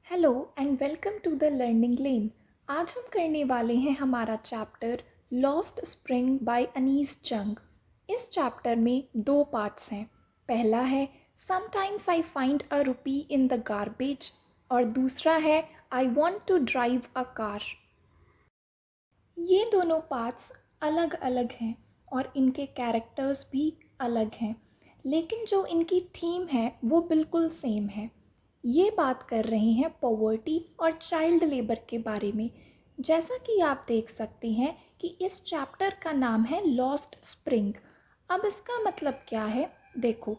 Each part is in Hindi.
Hello and welcome to the learning lane. आज हम करने वाले हैं हमारा chapter lost spring by Anees Jung. इस चैप्टर में दो पार्ट्स हैं। पहला है sometimes I find a rupee in the garbage और दूसरा है I want to drive a car. ये दोनों पार्ट्स अलग अलग हैं और इनके कैरेक्टर्स भी अलग हैं, लेकिन जो इनकी थीम है वो बिल्कुल सेम है। ये बात कर रहे हैं पॉवर्टी और चाइल्ड लेबर के बारे में। जैसा कि आप देख सकते हैं कि इस चैप्टर का नाम है लॉस्ट स्प्रिंग। अब इसका मतलब क्या है? देखो,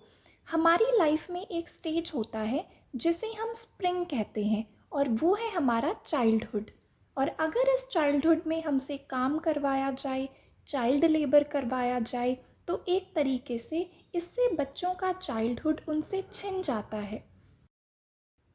हमारी लाइफ में एक स्टेज होता है जिसे हम स्प्रिंग कहते हैं और वो है हमारा चाइल्डहुड। और अगर इस चाइल्डहुड में हमसे काम करवाया जाए, चाइल्ड लेबर करवाया जाए, तो एक तरीके से इससे बच्चों का चाइल्डहुड उनसे छिन जाता है।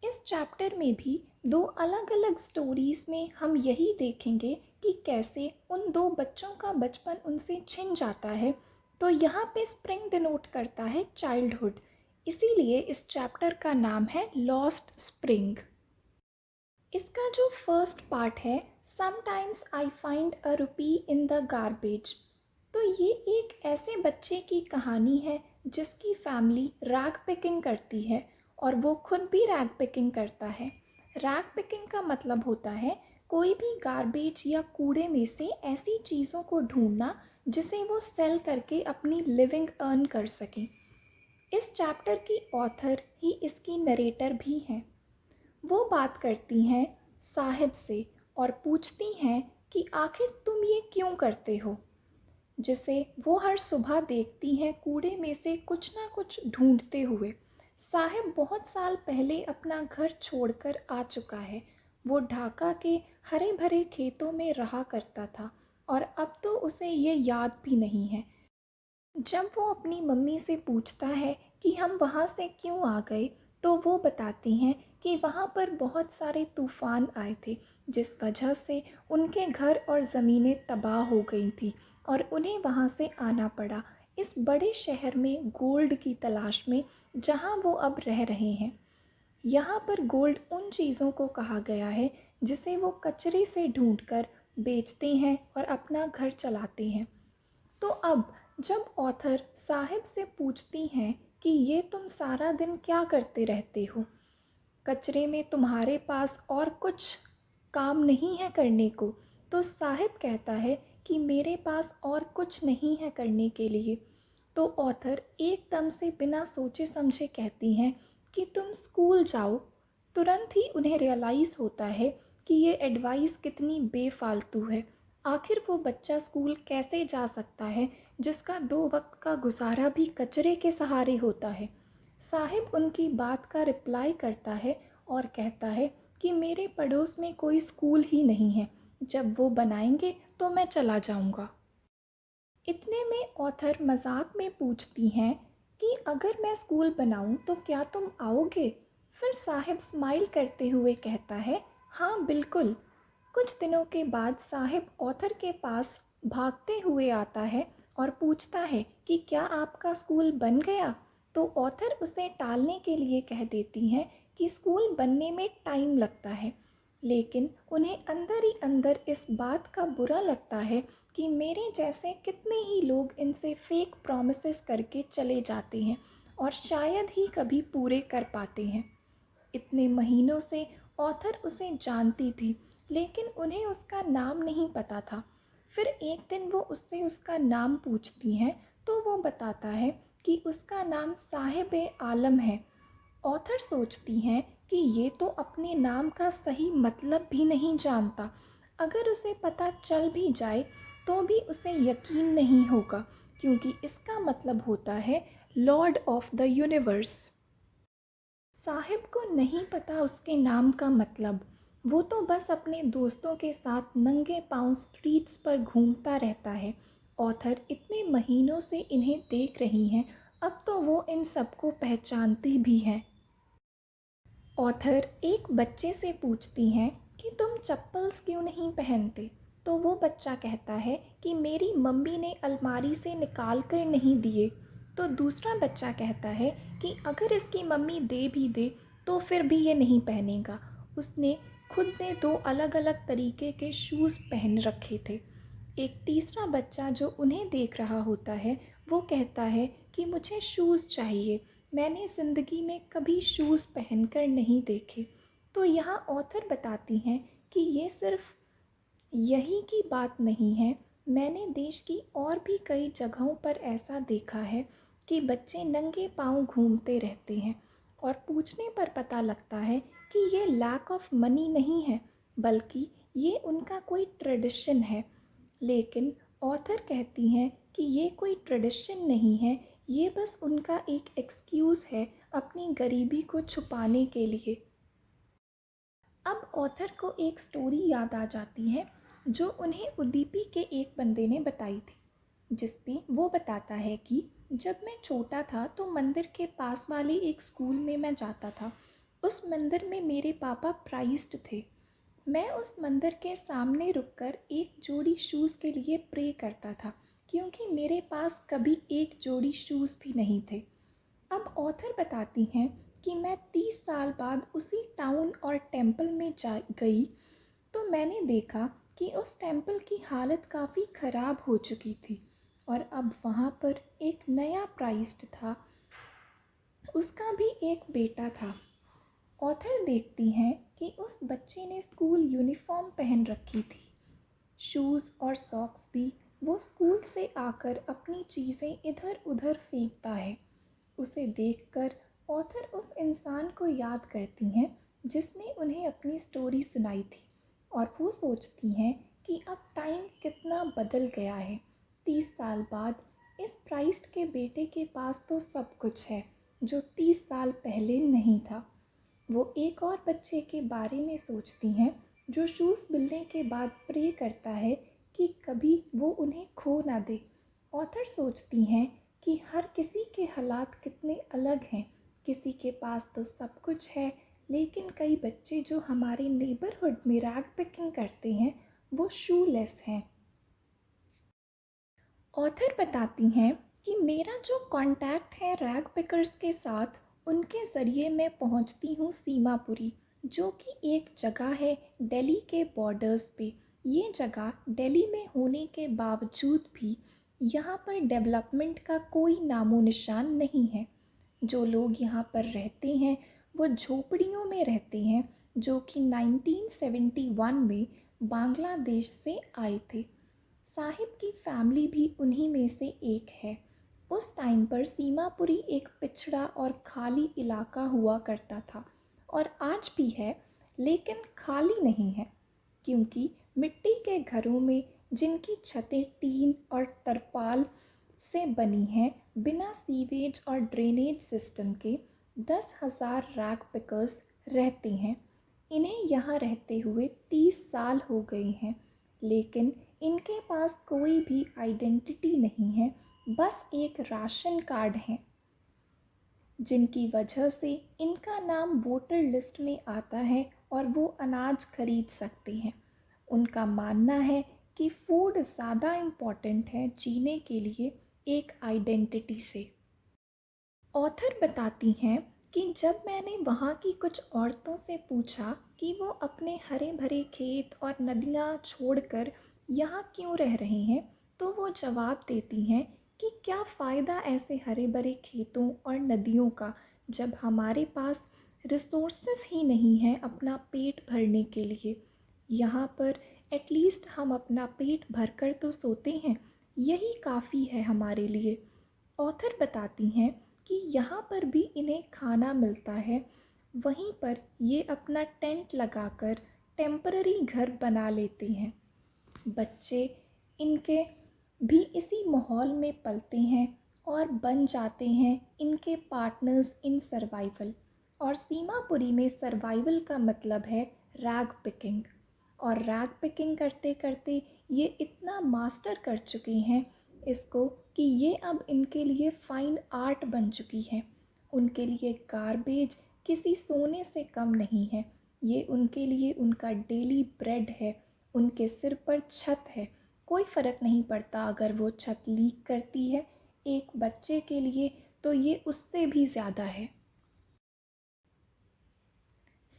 इस चैप्टर में भी दो अलग अलग स्टोरीज़ में हम यही देखेंगे कि कैसे उन दो बच्चों का बचपन उनसे छिन जाता है। तो यहाँ पे स्प्रिंग डिनोट करता है चाइल्डहुड, इसीलिए इस चैप्टर का नाम है लॉस्ट स्प्रिंग। इसका जो फर्स्ट पार्ट है sometimes I find a rupee in the garbage, तो ये एक ऐसे बच्चे की कहानी है जिसकी फैमिली रैग पिकिंग करती है और वो खुद भी रैग पिकिंग करता है। रैग पिकिंग का मतलब होता है कोई भी गार्बेज या कूड़े में से ऐसी चीज़ों को ढूंढना जिसे वो सेल करके अपनी लिविंग अर्न कर सके। इस चैप्टर की ऑथर ही इसकी नरेटर भी हैं। वो बात करती हैं साहिब से और पूछती हैं कि आखिर तुम ये क्यों करते हो, जिसे वो हर सुबह देखती हैं कूड़े में से कुछ ना कुछ ढूंढते हुए। साहिब बहुत साल पहले अपना घर छोड़कर आ चुका है। वो ढाका के हरे भरे खेतों में रहा करता था और अब तो उसे ये याद भी नहीं है। जब वो अपनी मम्मी से पूछता है कि हम वहाँ से क्यों आ गए, तो वो बताती हैं कि वहाँ पर बहुत सारे तूफ़ान आए थे जिस वजह से उनके घर और ज़मीनें तबाह हो गई थी और उन्हें वहाँ से आना पड़ा इस बड़े शहर में गोल्ड की तलाश में जहाँ वो अब रह रहे हैं। यहाँ पर गोल्ड उन चीज़ों को कहा गया है जिसे वो कचरे से ढूंढकर बेचते हैं और अपना घर चलाते हैं। तो अब जब ऑथर साहिब से पूछती हैं कि ये तुम सारा दिन क्या करते रहते हो, कचरे में तुम्हारे पास और कुछ काम नहीं है करने को, तो साहिब कहता है कि मेरे पास और कुछ नहीं है करने के लिए। तो ऑथर एकदम से बिना सोचे समझे कहती हैं कि तुम स्कूल जाओ। तुरंत ही उन्हें रियलाइज़ होता है कि ये एडवाइस कितनी बेफालतू है। आखिर वो बच्चा स्कूल कैसे जा सकता है जिसका 2 वक्त का गुजारा भी कचरे के सहारे होता है। साहिब उनकी बात का रिप्लाई करता है और कहता है कि मेरे पड़ोस में कोई स्कूल ही नहीं है, जब वो बनाएंगे तो मैं चला जाऊंगा। इतने में ऑथर मजाक में पूछती हैं कि अगर मैं स्कूल बनाऊं तो क्या तुम आओगे? फिर साहिब स्माइल करते हुए कहता है, हाँ बिल्कुल। कुछ दिनों के बाद साहिब ऑथर के पास भागते हुए आता है और पूछता है कि क्या आपका स्कूल बन गया? तो ऑथर उसे टालने के लिए कह देती हैं कि स्कूल बनने में टाइम लगता है, लेकिन उन्हें अंदर ही अंदर इस बात का बुरा लगता है कि मेरे जैसे कितने ही लोग इनसे फेक प्रॉमिसेस करके चले जाते हैं और शायद ही कभी पूरे कर पाते हैं। इतने महीनों से ऑथर उसे जानती थी, लेकिन उन्हें उसका नाम नहीं पता था। फिर एक दिन वो उससे उसका नाम पूछती हैं तो वो बताता है कि उसका नाम साहिब आलम है। ऑथर सोचती हैं कि ये तो अपने नाम का सही मतलब भी नहीं जानता। अगर उसे पता चल भी जाए तो भी उसे यकीन नहीं होगा, क्योंकि इसका मतलब होता है Lord of the universe. Sahib को नहीं पता उसके नाम का मतलब। वो तो बस अपने दोस्तों के साथ नंगे पांव स्ट्रीट्स पर घूमता रहता है। ऑथर इतने महीनों से इन्हें देख रही हैं, अब तो वो इन सबको पहचानती भी हैं। ऑथर एक बच्चे से पूछती हैं कि तुम चप्पल्स क्यों नहीं पहनते? तो वो बच्चा कहता है कि मेरी मम्मी ने अलमारी से निकाल कर नहीं दिए। तो दूसरा बच्चा कहता है कि अगर इसकी मम्मी दे भी दे तो फिर भी ये नहीं पहनेगा। उसने खुद ने दो अलग अलग तरीके के शूज़ पहन रखे थे। एक तीसरा बच्चा जो उन्हें देख रहा होता है वो कहता है कि मुझे शूज़ चाहिए, मैंने ज़िंदगी में कभी शूज़ पहनकर नहीं देखे। तो यहाँ ऑथर बताती हैं कि ये सिर्फ यही की बात नहीं है, मैंने देश की और भी कई जगहों पर ऐसा देखा है कि बच्चे नंगे पाँव घूमते रहते हैं और पूछने पर पता लगता है कि ये लैक ऑफ मनी नहीं है, बल्कि ये उनका कोई ट्रेडिशन है। लेकिन ऑथर कहती हैं कि ये कोई ट्रेडिशन नहीं है, ये बस उनका एक एक्सक्यूज़ है अपनी गरीबी को छुपाने के लिए। अब ऑथर को एक स्टोरी याद आ जाती है जो उन्हें उदीपी के एक बंदे ने बताई थी, जिसमें वो बताता है कि जब मैं छोटा था तो मंदिर के पास वाले एक स्कूल में मैं जाता था। उस मंदिर में मेरे पापा प्राइस्ट थे। मैं उस मंदिर के सामने रुककर एक जोड़ी शूज़ के लिए प्रे करता था, क्योंकि मेरे पास कभी एक जोड़ी शूज़ भी नहीं थे। अब ऑथर बताती हैं कि मैं 30 साल बाद उसी टाउन और टेम्पल में जा गई तो मैंने देखा कि उस टेम्पल की हालत काफ़ी ख़राब हो चुकी थी और अब वहाँ पर एक नया प्राइस्ट था, उसका भी एक बेटा था। ऑथर देखती हैं कि उस बच्चे ने स्कूल यूनिफॉर्म पहन रखी थी, शूज़ और सॉक्स भी। वो स्कूल से आकर अपनी चीज़ें इधर उधर फेंकता है। उसे देखकर ऑथर उस इंसान को याद करती हैं जिसने उन्हें अपनी स्टोरी सुनाई थी और वो सोचती हैं कि अब टाइम कितना बदल गया है। 30 साल बाद इस प्राइस्ट के बेटे के पास तो सब कुछ है जो 30 साल पहले नहीं था। वो एक और बच्चे के बारे में सोचती हैं जो शूज़ मिलने के बाद प्रे करता है कि कभी वो उन्हें खो ना दे। ऑथर सोचती हैं कि हर किसी के हालात कितने अलग हैं, किसी के पास तो सब कुछ है, लेकिन कई बच्चे जो हमारे नेबरहुड में रैग पिकिंग करते हैं वो शूलेस हैं। ऑथर बताती हैं कि मेरा जो कांटेक्ट है रैग पिकर्स के साथ, उनके ज़रिए मैं पहुंचती हूँ सीमापुरी, जो कि एक जगह है दिल्ली के बॉर्डर्स पे। ये जगह दिल्ली में होने के बावजूद भी यहाँ पर डेवलपमेंट का कोई नामो निशान नहीं है। जो लोग यहाँ पर रहते हैं वो झोपड़ियों में रहते हैं, जो कि 1971 में बांग्लादेश से आए थे। साहिब की फैमिली भी उन्हीं में से एक है। उस टाइम पर सीमापुरी एक पिछड़ा और खाली इलाका हुआ करता था और आज भी है, लेकिन खाली नहीं है, क्योंकि मिट्टी के घरों में जिनकी छतें टीन और तरपाल से बनी हैं, बिना सीवेज और ड्रेनेज सिस्टम के 10,000 रैग पिकर्स रहते हैं। इन्हें यहाँ रहते हुए 30 साल हो गए हैं, लेकिन इनके पास कोई भी आइडेंटिटी नहीं है, बस एक राशन कार्ड है, जिनकी वजह से इनका नाम वोटर लिस्ट में आता है और वो अनाज खरीद सकते हैं। उनका मानना है कि फूड ज़्यादा इम्पॉर्टेंट है जीने के लिए एक आइडेंटिटी से। ऑथर बताती हैं कि जब मैंने वहाँ की कुछ औरतों से पूछा कि वो अपने हरे भरे खेत और नदियाँ छोड़कर यहाँ क्यों रह रहे हैं, तो वो जवाब देती हैं कि क्या फ़ायदा ऐसे हरे भरे खेतों और नदियों का, जब हमारे पास रिसोर्सेज ही नहीं हैं अपना पेट भरने के लिए। यहाँ पर एटलीस्ट हम अपना पेट भरकर तो सोते हैं, यही काफ़ी है हमारे लिए। ऑथर बताती हैं कि यहाँ पर भी इन्हें खाना मिलता है, वहीं पर ये अपना टेंट लगाकर टेम्पररी घर बना लेते हैं। बच्चे इनके भी इसी माहौल में पलते हैं और बन जाते हैं इनके पार्टनर्स इन सर्वाइवल। और सीमापुरी में सर्वाइवल का मतलब है रैग पिकिंग, और रैग पिकिंग करते करते ये इतना मास्टर कर चुके हैं इसको कि ये अब इनके लिए फ़ाइन आर्ट बन चुकी है। उनके लिए गार्बेज किसी सोने से कम नहीं है, ये उनके लिए उनका डेली ब्रेड है। उनके सिर पर छत है, कोई फ़र्क नहीं पड़ता अगर वो छत लीक करती है, एक बच्चे के लिए तो ये उससे भी ज़्यादा है।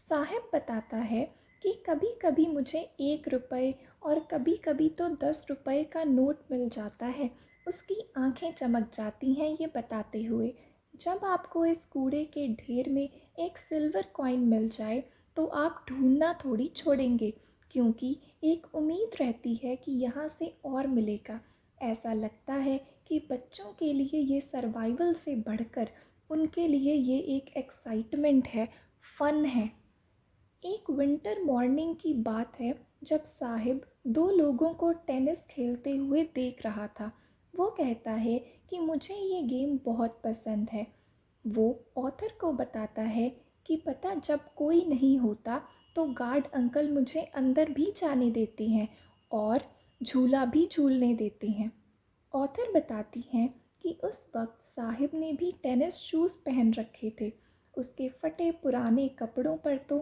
साहिब बताता है कि कभी कभी मुझे 1 रुपये और कभी कभी तो 10 रुपये का नोट मिल जाता है। उसकी आंखें चमक जाती हैं ये बताते हुए। जब आपको इस कूड़े के ढेर में एक सिल्वर कॉइन मिल जाए तो आप ढूंढना थोड़ी छोड़ेंगे, क्योंकि एक उम्मीद रहती है कि यहाँ से और मिलेगा। ऐसा लगता है कि बच्चों के लिए ये सर्वाइवल से बढ़कर उनके लिए ये एक एक्साइटमेंट है, फन है। एक विंटर मॉर्निंग की बात है जब साहिब दो लोगों को टेनिस खेलते हुए देख रहा था। वो कहता है कि मुझे ये गेम बहुत पसंद है। वो ऑथर को बताता है कि पता जब कोई नहीं होता तो गार्ड अंकल मुझे अंदर भी जाने देते हैं और झूला भी झूलने देते हैं। ऑथर बताती हैं कि उस वक्त साहिब ने भी टेनिस शूज़ पहन रखे थे। उसके फटे पुराने कपड़ों पर तो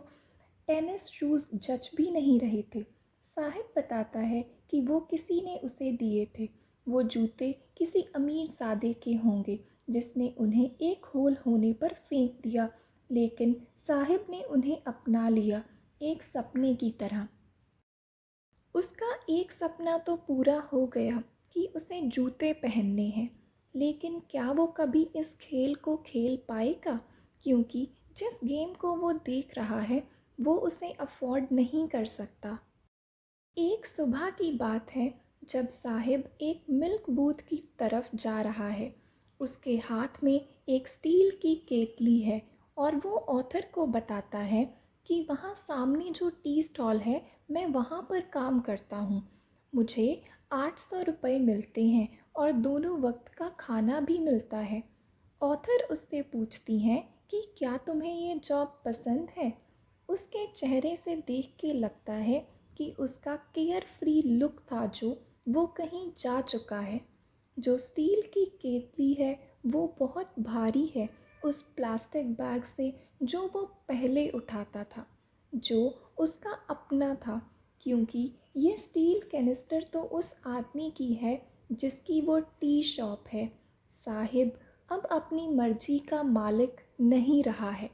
टेनिस शूज़ जच भी नहीं रहे थे। साहिब बताता है कि वो किसी ने उसे दिए थे। वो जूते किसी अमीर सादे के होंगे जिसने उन्हें एक होल होने पर फेंक दिया, लेकिन साहिब ने उन्हें अपना लिया एक सपने की तरह। उसका एक सपना तो पूरा हो गया कि उसे जूते पहनने हैं, लेकिन क्या वो कभी इस खेल को खेल पाएगा, क्योंकि जिस गेम को वो देख रहा है वो उसे अफोर्ड नहीं कर सकता। एक सुबह की बात है जब साहिब एक मिल्क बूथ की तरफ जा रहा है। उसके हाथ में एक स्टील की केतली है और वो ऑथर को बताता है कि वहाँ सामने जो टी स्टॉल है मैं वहाँ पर काम करता हूँ। मुझे 800 रुपये मिलते हैं और दोनों वक्त का खाना भी मिलता है। ऑथर उससे पूछती हैं कि क्या तुम्हें ये जॉब पसंद है। उसके चेहरे से देख के लगता है कि उसका केयर फ्री लुक था जो वो कहीं जा चुका है। जो स्टील की केतली है वो बहुत भारी है उस प्लास्टिक बैग से जो वो पहले उठाता था, जो उसका अपना था, क्योंकि ये स्टील कैनिस्टर तो उस आदमी की है जिसकी वो टी शॉप है। साहिब अब अपनी मर्जी का मालिक नहीं रहा है।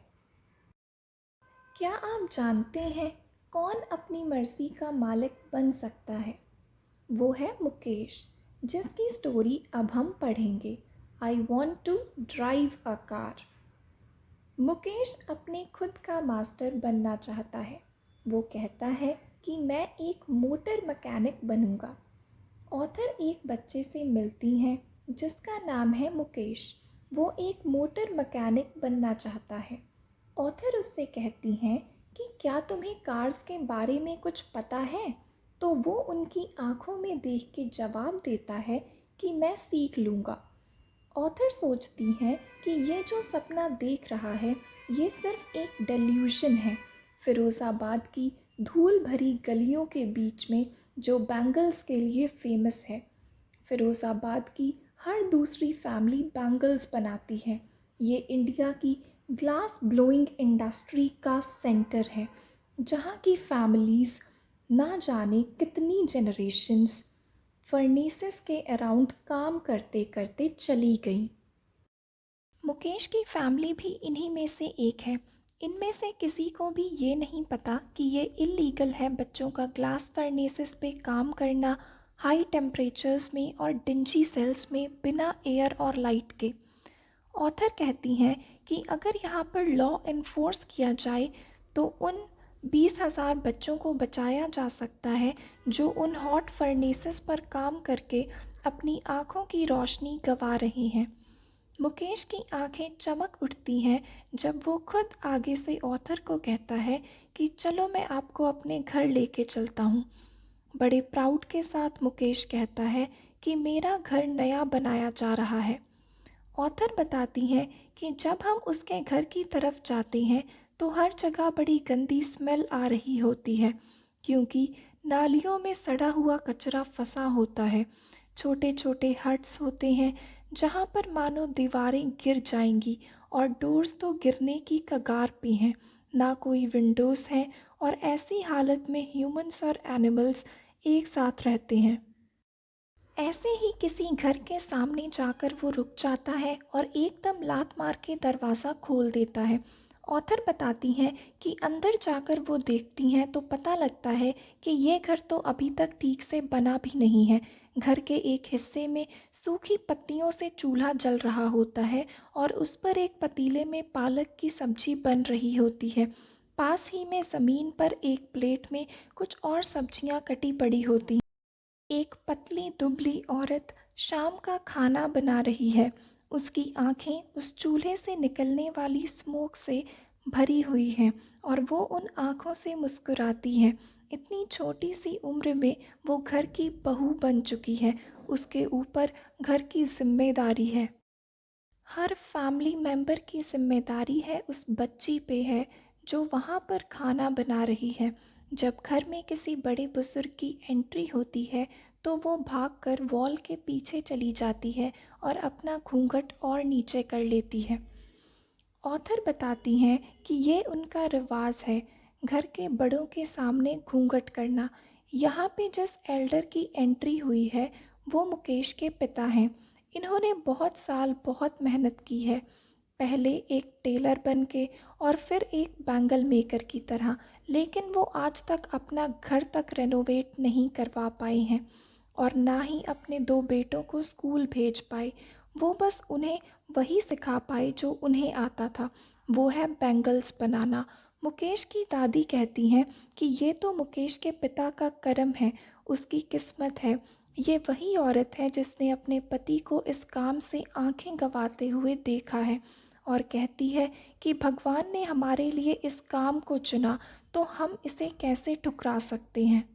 क्या आप जानते हैं कौन अपनी मर्ज़ी का मालिक बन सकता है? वो है मुकेश, जिसकी स्टोरी अब हम पढ़ेंगे। I want to drive a car. Mukesh अपने खुद का मास्टर बनना चाहता है। वो कहता है कि मैं एक मोटर मैकेनिक बनूंगा। ऑथर एक बच्चे से मिलती हैं जिसका नाम है मुकेश। वो एक मोटर मैकेनिक बनना चाहता है। ऑथर उससे कहती हैं कि क्या तुम्हें कार्स के बारे में कुछ पता है? तो वो उनकी आंखों में देख के जवाब देता है कि मैं सीख लूँगा। ऑथर सोचती हैं कि ये जो सपना देख रहा है ये सिर्फ एक डेल्यूशन है। फिरोज़ाबाद की धूल भरी गलियों के बीच में जो बैंगल्स के लिए फेमस है। फिरोज़ाबाद की हर दूसरी फैमिली बैंगल्स बनाती है। ये इंडिया की ग्लास ब्लोइंग इंडस्ट्री का सेंटर है, जहाँ की फैमिलीज़ ना जाने कितनी जनरेशन्स फर्नेसेस के अराउंड काम करते करते चली गई। मुकेश की फैमिली भी इन्हीं में से एक है। इनमें से किसी को भी ये नहीं पता कि ये इल्लीगल है बच्चों का ग्लास फर्नेसेस पे काम करना, हाई टेम्परेचर्स में और डिंजी सेल्स में बिना एयर और लाइट के। ऑथर कहती हैं कि अगर यहाँ पर लॉ इन्फोर्स किया जाए तो उन 20,000 बच्चों को बचाया जा सकता है जो उन हॉट फर्नेसेस पर काम करके अपनी आँखों की रोशनी गंवा रहे हैं। मुकेश की आंखें चमक उठती हैं जब वो खुद आगे से ऑथर को कहता है कि चलो मैं आपको अपने घर लेके चलता हूँ। बड़े प्राउड के साथ मुकेश कहता है कि मेरा घर नया बनाया जा रहा है। ऑथर बताती हैं कि जब हम उसके घर की तरफ जाते हैं तो हर जगह बड़ी गंदी स्मेल आ रही होती है, क्योंकि नालियों में सड़ा हुआ कचरा फंसा होता है। छोटे छोटे हट्स होते हैं जहाँ पर मानो दीवारें गिर जाएंगी और डोर्स तो गिरने की कगार पे हैं। ना कोई विंडोज़ हैं और ऐसी हालत में ह्यूमंस और एनिमल्स एक साथ रहते हैं। ऐसे ही किसी घर के सामने जाकर वो रुक जाता है और एकदम लात मार के दरवाज़ा खोल देता है। ऑथर बताती हैं कि अंदर जाकर वो देखती हैं तो पता लगता है कि ये घर तो अभी तक ठीक से बना भी नहीं है। घर के एक हिस्से में सूखी पत्तियों से चूल्हा जल रहा होता है और उस पर एक पतीले में पालक की सब्जी बन रही होती है। पास ही में ज़मीन पर एक प्लेट में कुछ और सब्जियां कटी पड़ी होती हैं। एक पतली दुबली औरत शाम का खाना बना रही है। उसकी आंखें उस चूल्हे से निकलने वाली स्मोक से भरी हुई हैं और वो उन आंखों से मुस्कुराती है। इतनी छोटी सी उम्र में वो घर की बहू बन चुकी है। उसके ऊपर घर की जिम्मेदारी है। हर फैमिली मेंबर की जिम्मेदारी है उस बच्ची पे है जो वहाँ पर खाना बना रही है। जब घर में किसी बड़े बुजुर्ग की एंट्री होती है तो वो भागकर वॉल के पीछे चली जाती है और अपना घूंघट और नीचे कर लेती है। ऑथर बताती हैं कि ये उनका रिवाज है, घर के बड़ों के सामने घूंघट करना। यहाँ पे जिस एल्डर की एंट्री हुई है वो मुकेश के पिता हैं। इन्होंने बहुत साल बहुत मेहनत की है, पहले एक टेलर बन के और फिर एक बैंगल मेकर की तरह, लेकिन वो आज तक अपना घर तक रेनोवेट नहीं करवा पाए हैं और ना ही अपने दो बेटों को स्कूल भेज पाए। वो बस उन्हें वही सिखा पाए जो उन्हें आता था, वो है बैंगल्स बनाना। मुकेश की दादी कहती हैं कि ये तो मुकेश के पिता का कर्म है, उसकी किस्मत है। ये वही औरत है जिसने अपने पति को इस काम से आंखें गंवाते हुए देखा है और कहती है कि भगवान ने हमारे लिए इस काम को चुना तो हम इसे कैसे ठुकरा सकते हैं।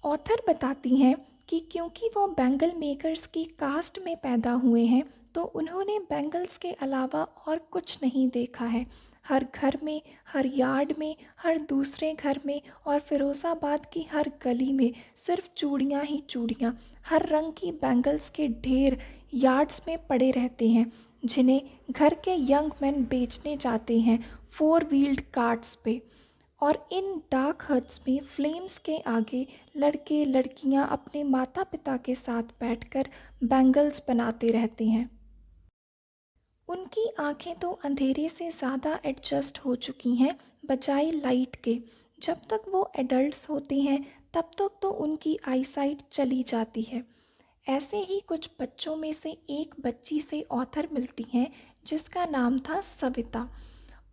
ऑथर बताती हैं कि क्योंकि वो बैंगल मेकर्स की कास्ट में पैदा हुए हैं तो उन्होंने बैंगल्स के अलावा और कुछ नहीं देखा है। हर घर में, हर यार्ड में, हर दूसरे घर में और फिरोज़ाबाद की हर गली में सिर्फ चूड़ियाँ ही चूड़ियाँ, हर रंग की बैंगल्स के ढेर यार्ड्स में पड़े रहते हैं जिन्हें घर के यंग मैन बेचने जाते हैं फोर व्हील्ड कार्ट्स पे। और इन डार्क हट्स में फ्लेम्स के आगे लड़के लड़कियां अपने माता पिता के साथ बैठकर बैंगल्स बनाते रहते हैं। उनकी आंखें तो अंधेरे से ज़्यादा एडजस्ट हो चुकी हैं बजाय लाइट के। जब तक वो एडल्ट्स होते हैं तब तक तो उनकी आईसाइट चली जाती है। ऐसे ही कुछ बच्चों में से एक बच्ची से ऑथर मिलती हैं जिसका नाम था सविता।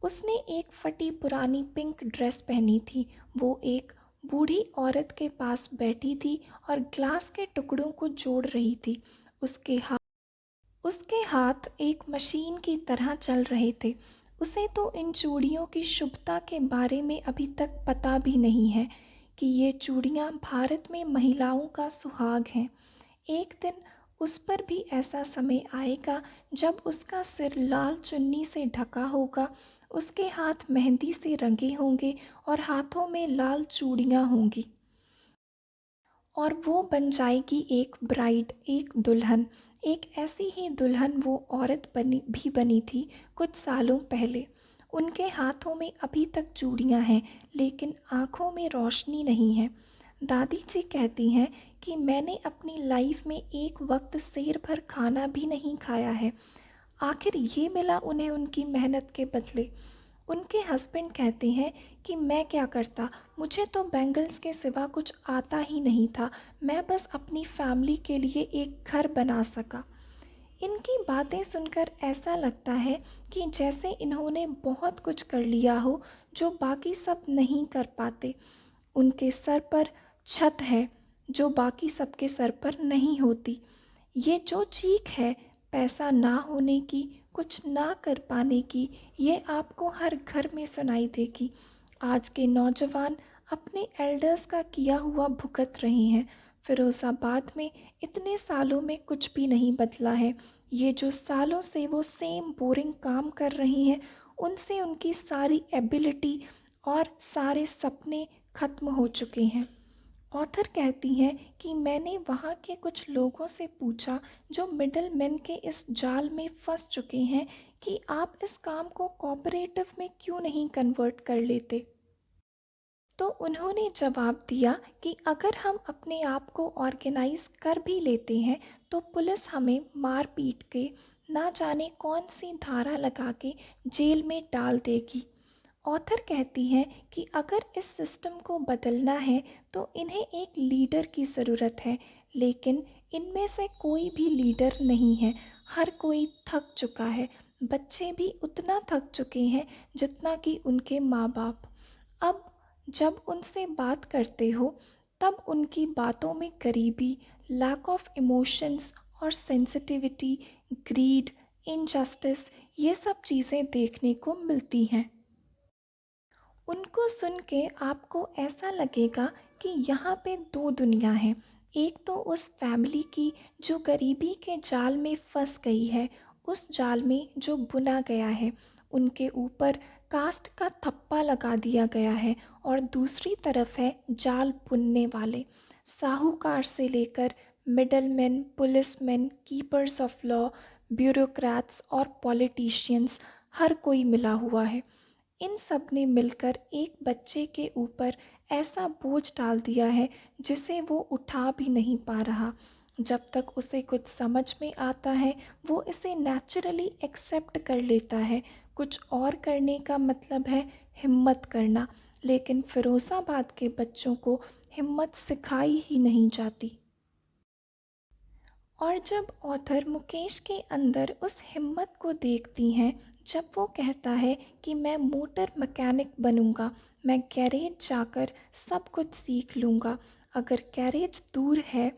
उसने एक फटी पुरानी पिंक ड्रेस पहनी थी। वो एक बूढ़ी औरत के पास बैठी थी और ग्लास के टुकड़ों को जोड़ रही थी। उसके हाथ उसके हाथ एक मशीन की तरह चल रहे थे। उसे तो इन चूड़ियों की शुभता के बारे में अभी तक पता भी नहीं है कि ये चूड़ियाँ भारत में महिलाओं का सुहाग हैं। एक दिन उस पर भी ऐसा समय आएगा जब उसका सिर लाल चुन्नी से ढका होगा, उसके हाथ मेहंदी से रंगे होंगे और हाथों में लाल चूड़ियाँ होंगी और वो बन जाएगी एक ब्राइड, एक दुल्हन। एक ऐसी ही दुल्हन वो औरत बनी थी कुछ सालों पहले। उनके हाथों में अभी तक चूड़ियाँ हैं लेकिन आँखों में रोशनी नहीं है। दादी जी कहती हैं कि मैंने अपनी लाइफ में एक वक्त सेर भर खाना भी नहीं खाया है। आखिर ये मिला उन्हें उनकी मेहनत के बदले। उनके हस्बैंड कहते हैं कि मैं क्या करता, मुझे तो बैंगल्स के सिवा कुछ आता ही नहीं था, मैं बस अपनी फैमिली के लिए एक घर बना सका। इनकी बातें सुनकर ऐसा लगता है कि जैसे इन्होंने बहुत कुछ कर लिया हो जो बाकी सब नहीं कर पाते। उनके सर पर छत है जो बाकी सबके सर पर नहीं होती। ये जो चीख है पैसा ना होने की, कुछ ना कर पाने की, ये आपको हर घर में सुनाई देगी। आज के नौजवान अपने एल्डर्स का किया हुआ भुगत रहे हैं। फिरोज़ाबाद में इतने सालों में कुछ भी नहीं बदला है। ये जो सालों से वो सेम बोरिंग काम कर रही हैं उनसे उनकी सारी एबिलिटी और सारे सपने ख़त्म हो चुके हैं। ऑथर कहती हैं कि मैंने वहाँ के कुछ लोगों से पूछा जो मिडल मैन के इस जाल में फंस चुके हैं कि आप इस काम को कोऑपरेटिव में क्यों नहीं कन्वर्ट कर लेते। तो उन्होंने जवाब दिया कि अगर हम अपने आप को ऑर्गेनाइज कर भी लेते हैं तो पुलिस हमें मार पीट के ना जाने कौन सी धारा लगा के जेल में डाल देगी। ऑथर कहती हैं कि अगर इस सिस्टम को बदलना है तो इन्हें एक लीडर की ज़रूरत है, लेकिन इनमें से कोई भी लीडर नहीं है। हर कोई थक चुका है। बच्चे भी उतना थक चुके हैं जितना कि उनके माँ बाप। अब जब उनसे बात करते हो तब उनकी बातों में गरीबी, लैक ऑफ इमोशंस और सेंसिटिविटी, ग्रीड, इनजस्टिस, ये सब चीज़ें देखने को मिलती हैं। उनको सुन के आपको ऐसा लगेगा कि यहाँ पे दो दुनिया हैं। एक तो उस फैमिली की जो गरीबी के जाल में फंस गई है, उस जाल में जो बुना गया है, उनके ऊपर कास्ट का थप्पा लगा दिया गया है। और दूसरी तरफ है जाल बुनने वाले, साहूकार से लेकर middleman, policeman, keepers of law, bureaucrats और पॉलिटिशियंस, हर कोई मिला हुआ है। इन सब ने मिलकर एक बच्चे के ऊपर ऐसा बोझ डाल दिया है जिसे वो उठा भी नहीं पा रहा। जब तक उसे कुछ समझ में आता है वो इसे नेचुरली एक्सेप्ट कर लेता है। कुछ और करने का मतलब है हिम्मत करना, लेकिन फिरोज़ाबाद के बच्चों को हिम्मत सिखाई ही नहीं जाती। और जब ऑथर मुकेश के अंदर उस हिम्मत को देखती हैं, जब वो कहता है कि मैं मोटर मैकेनिक बनूंगा, मैं गैरेज जाकर सब कुछ सीख लूँगा, अगर गैरेज दूर है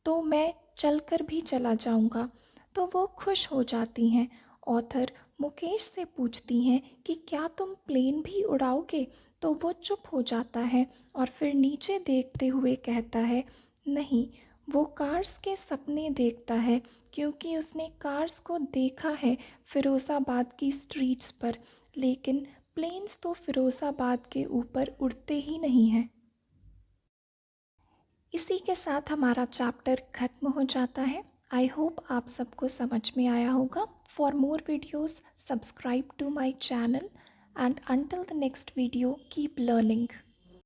तो मैं चलकर भी चला जाऊंगा, तो वो खुश हो जाती हैं। ऑथर मुकेश से पूछती हैं कि क्या तुम प्लेन भी उड़ाओगे, तो वो चुप हो जाता है और फिर नीचे देखते हुए कहता है, नहीं, वो कार्स के सपने देखता है क्योंकि उसने कार्स को देखा है फ़िरोज़ाबाद की स्ट्रीट्स पर, लेकिन प्लेन्स तो फ़िरोज़ाबाद के ऊपर उड़ते ही नहीं हैं। इसी के साथ हमारा चैप्टर ख़त्म हो जाता है। आई होप आप सबको समझ में आया होगा। For more videos subscribe to my channel, and until the next video keep learning.